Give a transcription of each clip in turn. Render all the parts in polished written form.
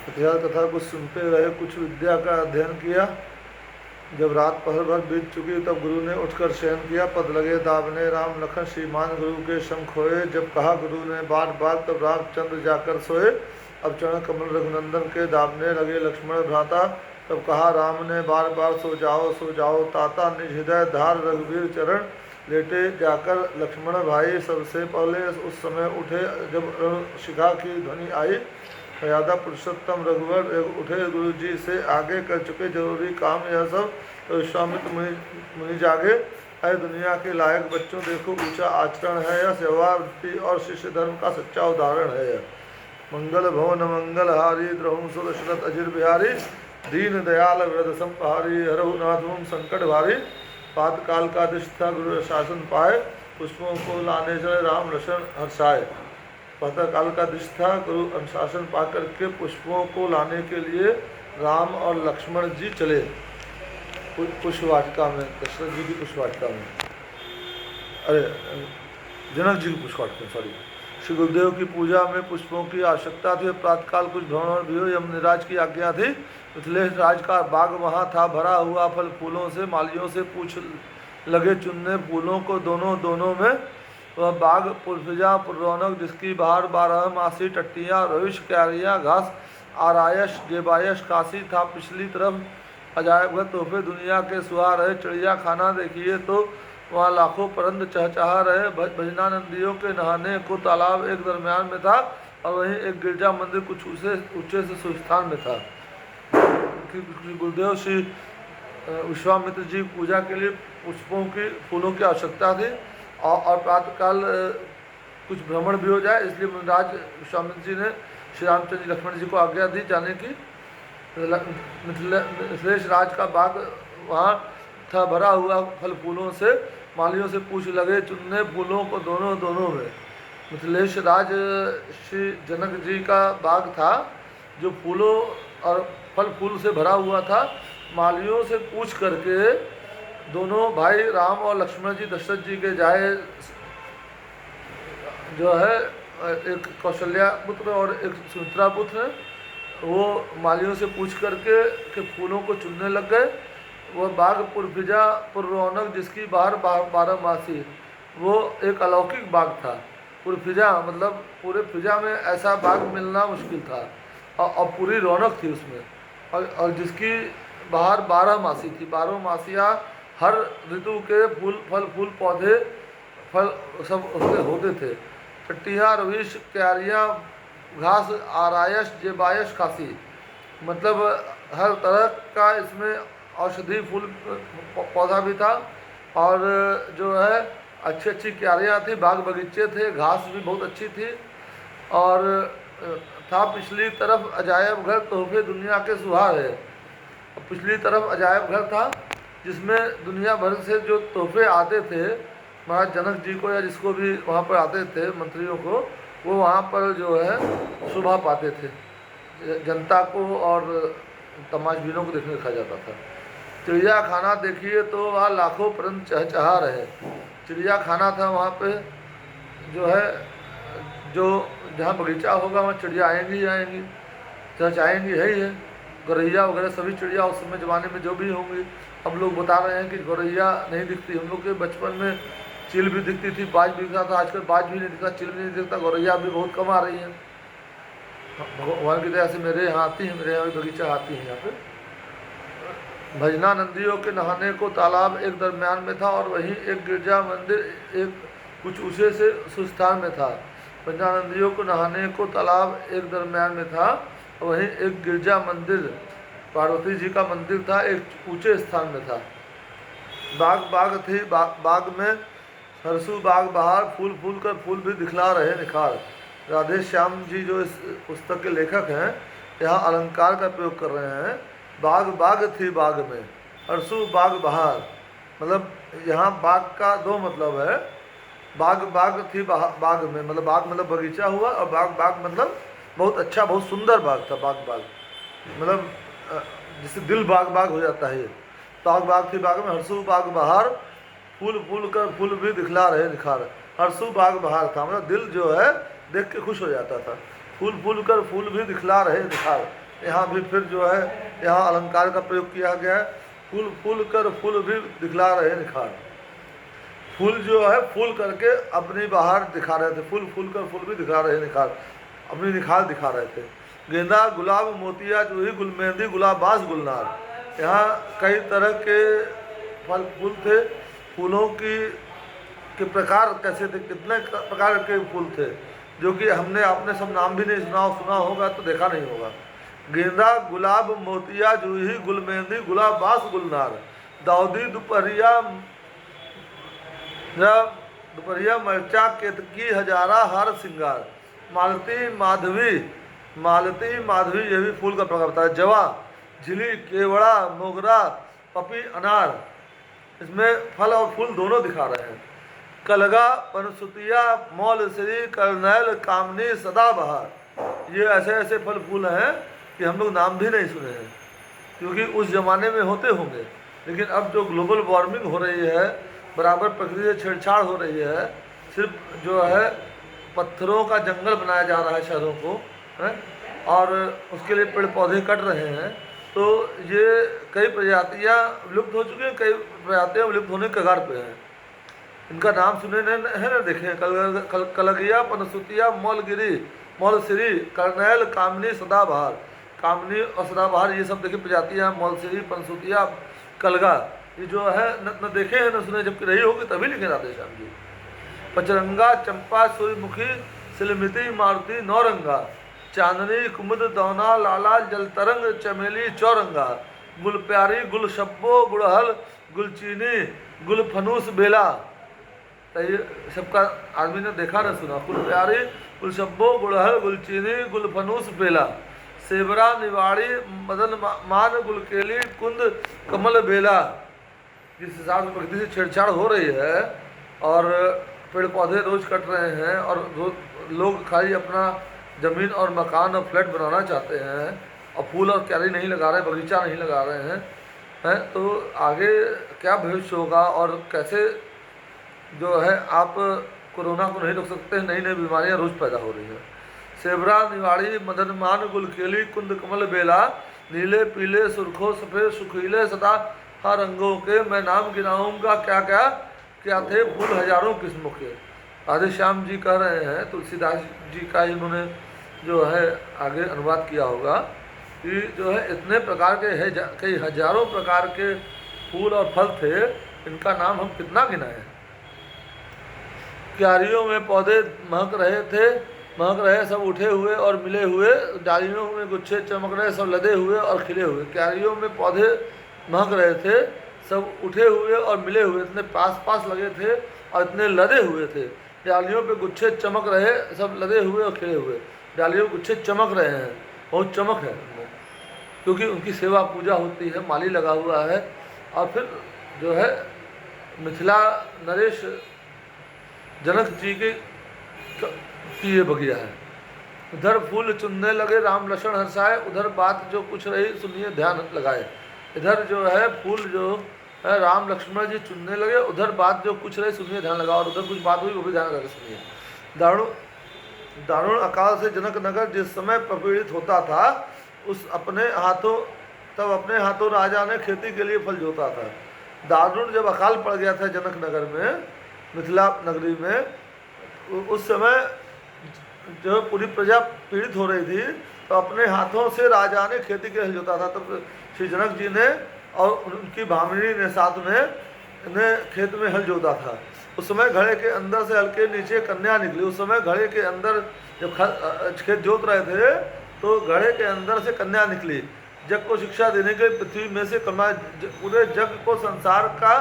इतिहास कथा कुछ सुनते रहे, कुछ विद्या का अध्ययन किया। जब रात पहर भर बीत चुकी तब गुरु ने उठकर शयन किया। पद लगे दावने राम लखन श्रीमान गुरु के संग खोए। जब कहा गुरु ने बार बार तब रामचंद्र जाकर सोए। अब चरण कमल रघुनंदन के दावने लगे लक्ष्मण भ्राता। तब कहा राम ने बार बार सो जाओ ताता। निज हृदय धार रघुवीर चरण लेटे जाकर लक्ष्मण भाई। सबसे पहले उस समय उठे जब रण शिखा की ध्वनि आई। यादव पुरुषोत्तम रघुवर उठे गुरु जी से आगे कर चुके जरूरी काम यह सब। तो विश्वामित्र मुनि जागे। है दुनिया के लायक बच्चों देखो ऊंचा आचरण है यह। सेवा वृत्ति और शिष्य धर्म का सच्चा उदाहरण है यह। मंगल भवन मंगल हारी द्रहुम सुर शरत अजिर बिहारी। दीन दयाल वृद संपहारी हरहु नाथुम संकट भारी। पात काल का दिश था गुरु शासन पाए। पुष्पों को लाने चले राम लक्षण हर्षाए। प्रातः काल का दृश्य था, गुरु अनुशासन पाकर के पुष्पों को लाने के लिए राम और लक्ष्मण जी चले पुष्पवाटिका में, दशरथ जी की पुष्पवाटिका में, अरे जनक जी की पुष्पवाटिका, सॉरी। श्री गुरुदेव की पूजा में पुष्पों की आवश्यकता थी। प्रातःकाल कुछ भ्रमण भी हो, यमनिराज की आज्ञा थी। मिथिलेश राज का बाग वहाँ था भरा हुआ फल फूलों से। मालियों से पूछ लगे चुनने फूलों को दोनों में। वह बाग पुरफिजा पुरौनक जिसकी बहार 12 मासी। टट्टियाँ रविश क्यारियाँ घास आरायश जेबायश काशी था पिछली तरफ। अजायब घर तोहफे दुनिया के सुहा रहे। चिड़िया खाना देखिए तो वहाँ लाखों परंद चहचहा रहे। भजनानंदियों के नहाने को तालाब एक दरमियान में था और वहीं एक गिरजा मंदिर कुछ ऊंचे से सुस्थान में था। गुरुदेव श्री विश्वामित्र जी पूजा के लिए पुष्पों की फूलों की आवश्यकता थी और प्रातःकाल कुछ भ्रमण भी हो जाए, इसलिए मुनिराज विश्वामित्र जी ने श्री रामचंद्र जी लक्ष्मण जी को आज्ञा दी जाने की। मिथिलेश राज का बाग वहाँ था भरा हुआ फल फूलों से। मालियों से पूछ लगे चुनने फूलों को दोनों में। मिथिलेश राज श्री जनक जी का बाग था जो फूलों और फल फूल से भरा हुआ था। मालियों से पूछ करके दोनों भाई राम और लक्ष्मण जी दशरथ जी के जाए, जो है एक कौशल्या पुत्र और एक सुमित्रा पुत्र, वो मालियों से पूछ करके के फूलों को चुनने लग गए। वह बाग पुरफिजा पुरौनक जिसकी बाहर 12 मासी, वो एक अलौकिक बाग था। पुरफिजा मतलब पूरे फिजा में ऐसा बाग मिलना मुश्किल था और पूरी रौनक थी उसमें, और जिसकी बाहर 12 मासी थी। 12 मासियाँ हर ऋतु के फल फूल पौधे फल सब होते थे। टट्टियाँ रविश क्यारियाँ घास आरायश जेबायश खासी, मतलब हर तरह का इसमें औषधि फूल पौधा भी था और जो है अच्छी क्यारियाँ थी, बाग बगीचे थे, घास भी बहुत अच्छी थी। और था पिछली तरफ अजायब घर तोहफे दुनिया के सुहार है। पिछली तरफ अजायब घर था जिसमें दुनिया भर से जो तोहफे आते थे महाराज जनक जी को या जिसको भी वहाँ पर आते थे मंत्रियों को, वो वहाँ पर जो है शोभा पाते थे। जनता को और तमाशबीनों को देखने रखा जाता था। चिड़िया खाना देखिए तो वहाँ लाखों परंत चहचहा रहे। चिड़िया खाना था वहाँ पे, जो है जो जहाँ बगीचा होगा वहाँ चिड़िया आएंगी ही आएंगी, चहचहाएंगी है ही है। गौरैया वगैरह सभी चिड़िया उस समय ज़माने में जो भी होंगी। अब लोग बता रहे हैं कि गौरैया नहीं दिखती। हम लोग के बचपन में चील भी दिखती थी, बाज भी दिखता था। आजकल बाज भी नहीं दिखता, चील भी नहीं दिखता, गौरैया भी बहुत कम आ रही है। भगवान की दया से मेरे यहाँ आती है, मेरे यहाँ भी बगीचा आती है यहाँ पे। भजना नंदियों के नहाने को तालाब एक दरमियान में था और वहीं एक गिरजा मंदिर एक कुछ ऊँचे से सुस्थान में था। भजना नंदियों को नहाने को तालाब एक दरमियान में था, वहीं एक गिरजा मंदिर पार्वती जी का मंदिर था, एक ऊंचे स्थान में था। बाग थी, बाग में सरसू बाग बहार, फूल फूल कर फूल भी दिखला रहे निखार। राधे श्याम जी जो इस पुस्तक के लेखक हैं यहाँ अलंकार का प्रयोग कर रहे हैं। बाग थी बाग में, सरसू बाग बहार, मतलब यहाँ बाग का दो मतलब है। बाग थी बाग में, मतलब बाग मतलब बगीचा हुआ, और बाग मतलब बहुत अच्छा बहुत सुंदर बाग था। बाग मतलब जिससे दिल बाग हो जाता है। बाग थी बाग में, हरसू बाग बहार, फूल फूल कर फूल भी दिखला रहे निखार। हरसू बाग बहार था, मतलब दिल जो है देख के खुश हो जाता था। फूल फूल कर फूल भी दिखला रहे निखार, यहाँ भी फिर जो है यहाँ अलंकार का प्रयोग किया गया है। फूल फूल कर फूल भी दिखला रहे निखार, फूल जो है फूल करके अपनी बाहर दिखा रहे थे, फूल फूल कर फूल भी दिखा रहे निखार, अपनी निखार दिखा रहे थे। गेंदा गुलाब मोतिया जूही गुल मेहंदी गुलाब बास गुलनार, यहाँ कई तरह के फल फूल थे। फूलों की के प्रकार कैसे थे, कितने प्रकार के फूल थे जो कि हमने आपने सब नाम भी नहीं सुना होगा तो देखा नहीं होगा। गेंदा गुलाब मोतिया जूही गुल मेहंदी गुलाब बास गुलनार, दाऊदी दोपहरिया मरचा केतकी हजारा हार सिंगार, मालती माधवी ये भी फूल का प्रकार होता है। जवा झिली केवड़ा मोगरा पपी अनार, इसमें फल और फूल दोनों दिखा रहे हैं। कलगा पनसुतिया मौलश्री करनैल कामनी सदाबहार, ये ऐसे ऐसे फल फूल हैं कि हम लोग नाम भी नहीं सुने हैं, क्योंकि उस ज़माने में होते होंगे। लेकिन अब जो ग्लोबल वार्मिंग हो रही है, बराबर प्रकृति से छेड़छाड़ हो रही है, सिर्फ जो है पत्थरों का जंगल बनाया जा रहा है शहरों को है, और उसके लिए पेड़ पौधे कट रहे हैं, तो ये कई प्रजातियां विलुप्त हो चुकी हैं, कई प्रजातियां विलुप्त होने के कगार पे हैं। इनका नाम सुने है ना, देखें कलगिया पनसुतिया मौलश्री करनैल कामनी सदाबहार, कामनी और सदाबहार ये सब देखिए प्रजातियां, मौलश्री पनसुतिया कलगा, ये जो है न देखे हैं न सुने, जबकि रही होगी तभी लिखे राधे श्याम जी। पचरंगा चंपा सूर्यमुखी सिलमिती मारुति नौरंगा, चांदनी कुमुद दौना लाला जलतरंग चमेली चौरंगा, गुल प्यारी गुल शब्बो गुड़हल गुलचीनी गुल फनूस बेला, तो ये सबका आदमी ने देखा न सुना। गुल प्यारी गुल शब्बो गुड़हल गुलचीनी गुल फनूस बेला, सेबरा निवाड़ी मदन मान गुलकेली कुंद कमल बेला। जिस हिसाब से प्रकृति से छेड़छाड़ हो रही है और पेड़ पौधे रोज कट रहे हैं और लोग खाली अपना ज़मीन और मकान और फ्लैट बनाना चाहते हैं और फूल और क्यारी नहीं लगा रहे, बगीचा नहीं लगा रहे हैं, तो आगे क्या भविष्य होगा और कैसे जो है आप कोरोना को नहीं रोक सकते। नई नई बीमारियां रोज़ पैदा हो रही हैं। सेबरा निवाड़ी मदनमान गुलकेली कुंद कमल बेला, नीले पीले सुरखों सफ़ेद सुखीले सदा हर रंगों के, मैं नाम गिनाऊंगा क्या क्या क्या थे फूल हजारों किस्मों के। राधे श्याम जी कह रहे हैं, तुलसीदास जी का इन्होंने जो है आगे अनुवाद किया होगा कि जो है इतने प्रकार के है, कई हजारों प्रकार के फूल और फल थे, इनका नाम हम कितना गिनाएं। क्यारियों में पौधे महक रहे सब उठे हुए और मिले हुए, डालियों में गुच्छे चमक रहे सब लदे हुए और खिले हुए। क्यारियों में पौधे महक रहे थे, सब उठे हुए और मिले हुए, इतने पास पास लगे थे और इतने लदे हुए थे। डालियों पे गुच्छे चमक रहे सब लदे हुए और खिले हुए, डालियों पे गुच्छे चमक रहे हैं, बहुत चमक है उनमें, क्योंकि उनकी सेवा पूजा होती है, माली लगा हुआ है। और फिर जो है मिथिला नरेश जनक जी की ये बगिया है। उधर फूल चुनने लगे राम लक्ष्मण हर्षाए, उधर बात जो कुछ रही सुनिए ध्यान लगाए। इधर जो है फूल जो है राम लक्ष्मण जी चुनने लगे, उधर बात जो कुछ रही सुनिए ध्यान लगाओ, और उधर कुछ बात हुई वो भी ध्यान लगा सुनिए। दारुण अकाल से जनक नगर जिस समय प्रपीड़ित होता था, उस अपने हाथों राजा ने खेती के लिए फल जोता था। दारुण जब अकाल पड़ गया था जनक नगर में, मिथिला नगरी में, उस समय जो पूरी प्रजा पीड़ित हो रही थी, तो अपने हाथों से राजा ने खेती के हल जोता था। तब श्री जनक जी ने और उनकी भामिनी ने साथ में इन्हें खेत में हल जोता था। उस समय घड़े के अंदर से हल्के नीचे कन्या निकली। उस समय घड़े के अंदर जब खेत जोत रहे थे तो घड़े के अंदर से कन्या निकली, जग को शिक्षा देने के लिए, पृथ्वी में से पूरे जग को संसार का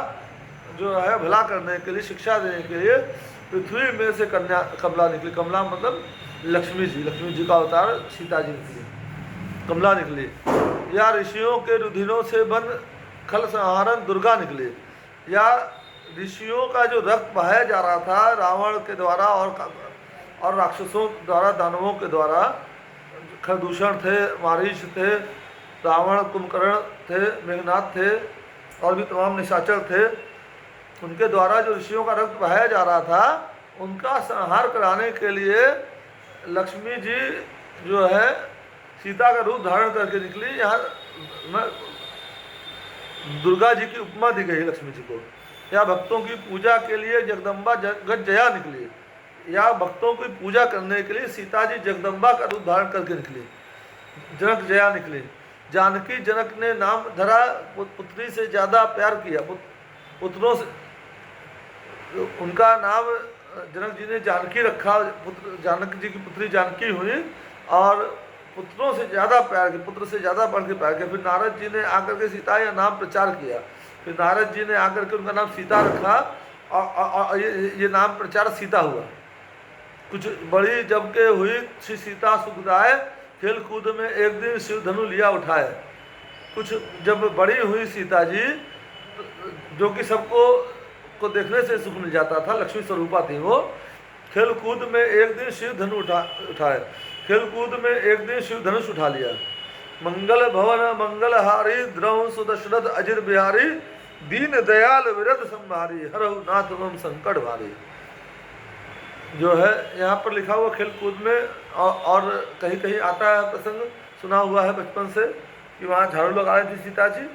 जो है भला करने के लिए, शिक्षा देने के लिए पृथ्वी में से कमला निकली। कमला मतलब लक्ष्मी जी का अवतार सीता जी निकली, कमला निकली। या ऋषियों के रुधिरों से बन खल संहारन दुर्गा निकली। या ऋषियों का जो रक्त बहाया जा रहा था रावण के द्वारा और राक्षसों द्वारा, दानवों के द्वारा, खरदूषण थे, मारीच थे, रावण कुंभकर्ण थे, मेघनाथ थे और भी तमाम निशाचर थे, उनके द्वारा जो ऋषियों का रक्त बहाया जा रहा था, उनका संहार कराने के लिए लक्ष्मी जी जो है सीता का रूप धारण करके निकली। यहाँ दुर्गा जी की उपमा दी गई लक्ष्मी जी को। या भक्तों की पूजा के लिए जगदम्बा जगत जया निकली, या भक्तों की पूजा करने के लिए सीता जी जगदम्बा का रूप धारण करके निकली, जनक जया निकली। जानकी जनक ने नाम धरा, पुत्री से ज्यादा प्यार किया, पुत्रों से उनका नाम जनक जी ने जानकी रखा, जानक जी की पुत्री जानकी हुई और पुत्रों से ज़्यादा प्यार किया, पुत्र से ज़्यादा बढ़ के प्यार किया। फिर नारद जी ने आकर के सीता या नाम प्रचार किया, फिर नारद जी ने आकर के उनका नाम सीता रखा और ये नाम प्रचार सीता हुआ। कुछ बड़ी जब के हुई श्री सीता सुखदाय, खेल कूद में एक दिन शिव धनु लिया उठाए। कुछ जब बड़ी हुई सीता जी, जो कि सबको देखने से सुख मिल जाता था, लक्ष्मी स्वरूपा थी वो, खेल कूद में एक दिन शिव धनु उठाए, खेल कूद में एक दिन शिव धनुष उठा लिया। मंगल भवन मंगलहारी, द्रव सुदशरथ अजिर बिहारी, दीन दयाल विरद संभारी, हरहु नाथ मम संकट भारी। जो है यहाँ पर लिखा हुआ खेल कूद में, और कहीं कहीं आता है प्रसंग, सुना हुआ है बचपन से कि वहाँ झाड़ू लगा रही थी सीता जी,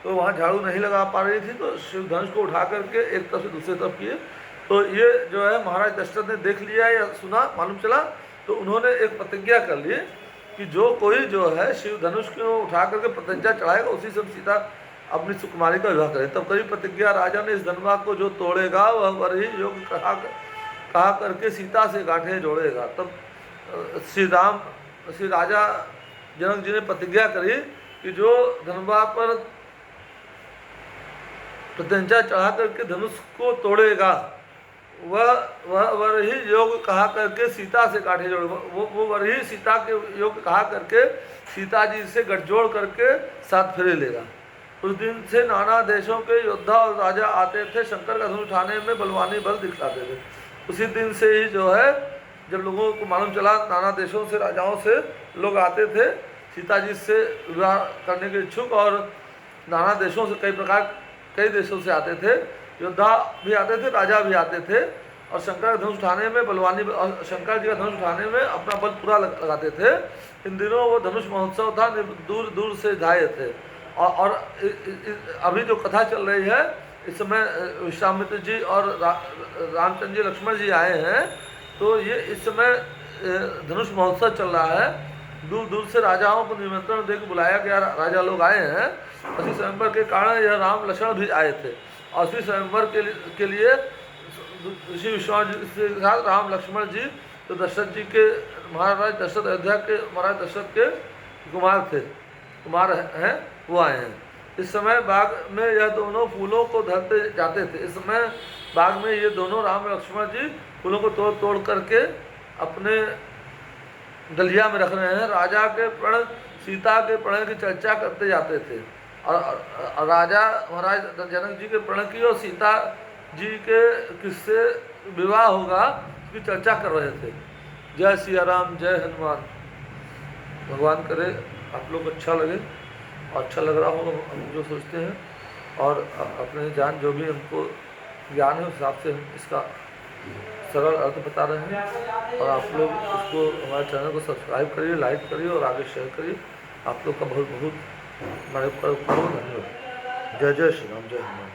तो वहाँ झाड़ू नहीं लगा पा रही थी, तो शिव धनुष को उठा करके एक तरफ से दूसरी तरफ किए। तो ये जो है महाराज दशरथ ने देख लिया या सुना, मालूम चला, तो उन्होंने एक प्रतिज्ञा कर ली कि जो कोई जो है शिव धनुष को उठा करके प्रतिज्ञा चढ़ाएगा, उसी से सीता अपनी सुकुमारी का विवाह करे। तब करी प्रतिज्ञा राजा ने इस धनवा को जो तोड़ेगा वह वर ही योग कहा करके सीता से गांठें जोड़ेगा। तब श्री राजा जनक जी ने प्रतिज्ञा करी कि जो धनवा पर प्रतिज्ञा चढ़ा करके धनुष को तोड़ेगा वह वर ही योग कहा करके सीता से गांठें जोड़, वो वर ही सीता के योग कहा करके सीता जी से गठजोड़ करके 7 फेरे लेगा। उस दिन से नाना देशों के योद्धा और राजा आते थे, शंकर का धनुष उठाने में बलवानी बल दिखलाते थे। उसी दिन से ही जो है जब लोगों को मालूम चला, नाना देशों से राजाओं से लोग आते थे सीता जी से विवाह करने के इच्छुक, और नाना देशों से कई देशों से आते थे, योद्धा भी आते थे, राजा भी आते थे, और शंकर का धनुष उठाने में बलवानी, शंकर जी का धनुष उठाने में अपना बल पूरा लगाते थे। इन दिनों वो धनुष महोत्सव था, दूर दूर से जाए थे। और अभी जो कथा चल रही है इस समय विश्वामित्र जी और रामचंद्र जी लक्ष्मण जी आए हैं, तो ये इस समय धनुष महोत्सव चल रहा है। दूर दूर से राजाओं को निमंत्रण देकर बुलाया गया, राजा लोग आए हैं। श्री स्वयंवर के कारण यह राम लक्ष्मण भी आए थे, और श्री स्वयंवर के लिए ऋषि विश्वामित्र के साथ राम लक्ष्मण जी तो दशरथ जी के, महाराज दशरथ, अयोध्या के महाराज दशरथ के कुमार हैं, वो आए हैं। इस समय बाग में यह दोनों फूलों को धरते जाते थे। इस समय बाग में ये दोनों राम लक्ष्मण जी फूलों को तोड़ तोड़ करके अपने डलिया में रख रहे हैं। राजा के प्रण, सीता के प्रण की चर्चा करते जाते थे, और राजा महाराज जनक जी के प्रण की और सीता जी के किससे विवाह होगा उसकी चर्चा कर रहे थे। जय सिया राम, जय हनुमान। भगवान करे आप लोग अच्छा लगे, और अच्छा लग रहा होगा हम जो सोचते हैं, और अपने जान जो भी हमको ज्ञान है उस हिसाब से हम इसका सरल अर्थ बता रहे हैं। और आप लोग उसको, हमारे चैनल को सब्सक्राइब करिए, लाइक करिए और आगे शेयर करिए। आप लोग का बहुत बहुत हमारे ऊपर धन्यवाद। जय जय श्री राम, जय हनुमान।